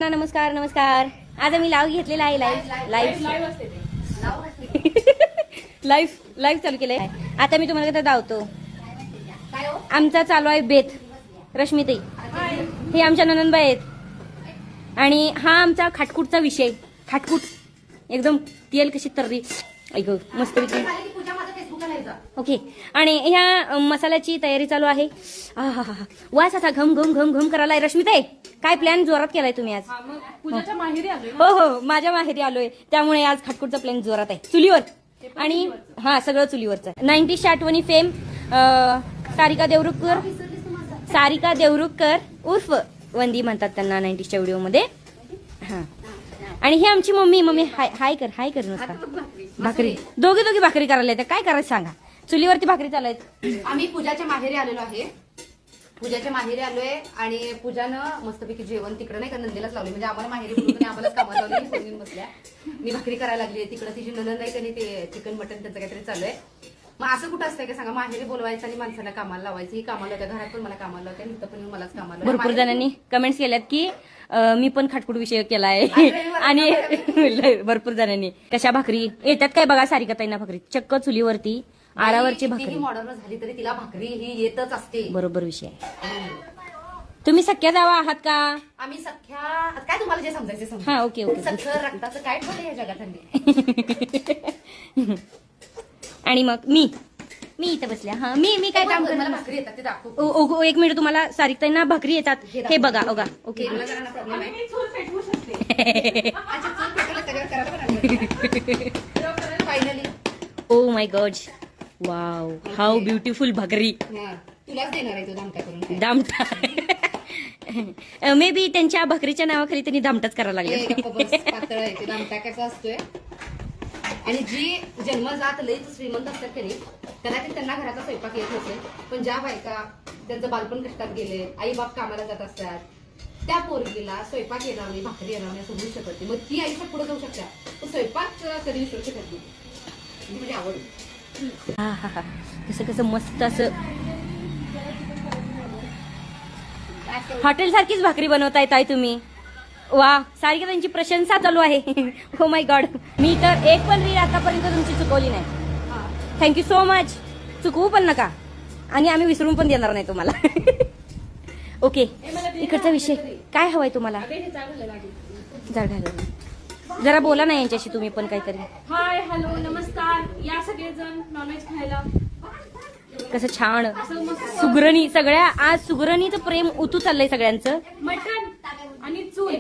नमस्कार नमस्कार. आज आम्ही लाईव्ह घेतलेला आहे. लाईव्ह चालू केलंय. आता मी तुम्हाला कसं धावतो. आमचा चालू आहे बेत रश्मिताई. हे आमच्या ननंदबाई आहेत आणि हा आमचा खाटकूटचा विषय. खाटकूट एकदम तेल कशी तर्री ऐक मस्त ओके. आणि ह्या मसाल्याची तयारी चालू आहे. वास असा घम घम घम घम करायला. रश्मिताई काय प्लॅन जोरात केलाय तुम्ही आज? पूजाच्या माहेरी आलोय. हो हो माझ्या माहेरी आलोय त्यामुळे आज खाटकूटचा प्लॅन जोरात आहे. चुलीवर आणि हा सगळं चुलीवरचं. 90ची आठवणी फेम सारिका देवरुखकर उर्फ वंदी म्हणतात त्यांना 90च्या व्हिडिओमध्ये. हा आणि हे आमची मम्मी हाय कर नुसता भाकरी. दोघी भाकरी करायला येते. काय करायचं सांगा. चुलीवरती भाकरी चालायत. आम्ही पूजाच्या माहेरी आलेलो आहे. पूजाच्या माहेरी आलोय आणि पूजानं मस्तपैकी जेवण तिकडे नाही का नंदीलाच लावले. म्हणजे आम्हाला माहेरी बोलून आम्हालाच कामाला लावली. बसल्या मी भाकरी करायला लागली. तिकडे तिची ननंद आहे आणि ते चिकन मटन त्यांचं काहीतरी चालू आहे. मग असं कुठं असतंय का सांगा. माहेरी बोलवायचं आणि माणसाला कामाला लावायचं. ही कामाला होत्या घरात पण मला कामाला लावत्या. इथं पण मलाच कामाला. भरपूर जणांनी कमेंट्स केल्यात की मी पण खाटकूट विषय केलाय आणि भरपूर जणांनी कशा भाकरी येतात काय बघा. सारिकाताईंना भाकरी चक्क चुलीवरती आरावरची भाकरी. मॉडर्न झाली तरी तिला भाकरी ही येतच असते. बरोबर विषय. तुम्ही सख्या जावा आहात का? आम्ही सख्या काय तुम्हाला जे समजायचे समजा. हा ओके सख्खं रक्ताचं काय ठेवलं या जगात हल्ली. आणि मग मी इथं बसल्या. हा मी काय काम मला करणार. भाकरी येतात ते दाखव. एक मिनिट तुम्हाला सारिकाताईंना भाकरी येतात हे बघा. Okay finally oh my God wow how beautiful भाकरी. तुलाच देणार आहे तो दामटा करून. दामटा मे बी त्यांच्या भाकरीच्या नावाखाली त्यांनी दामटाच करायला लागले. पातळ आहे ते दामटा कसा असतोय. आणि जी जन्मजात लईच श्रीमंत असतात त्यांनी कदाचित त्यांना घराचा स्वयंपाक येत नसेल. पण ज्या बायका त्यांचं बालपण कष्टात गेले आई बाप कामाला जात असतात त्या पोरगीला स्वयंपाक येणार नाही भाकरी येणार नाही असं होऊ शकत नाही. मग ती आयुष्यात पुढे जाऊ शकता. तो स्वयंपाक कधी विसरू शकत नाही. म्हणजे आवड. हा कसं मस्त असं हॉटेल सारखीच भाकरी बनवताय ताई तुम्ही. वा सारिका त्यांची प्रशंसा चालू आहे. हो माय गॉड. मी तर एक पण रील आतापर्यंत तुमची चुकवली नाही. Thank you so much. चुकवू पण नका आणि आम्ही विसरून पण देणार नाही तुम्हाला. ओके इकडचा विषय काय हवाय तुम्हाला? जरा बोला ना यांच्याशी तुम्ही पण काहीतरी. हाय हॅलो नमस्कार. या सगळेजण नॉनव्हेज खायला. कसं छान सुगरणी सगळ्या आज सुगरणीचं प्रेम उतू चाललंय सगळ्यांचं. मटण आणि चूल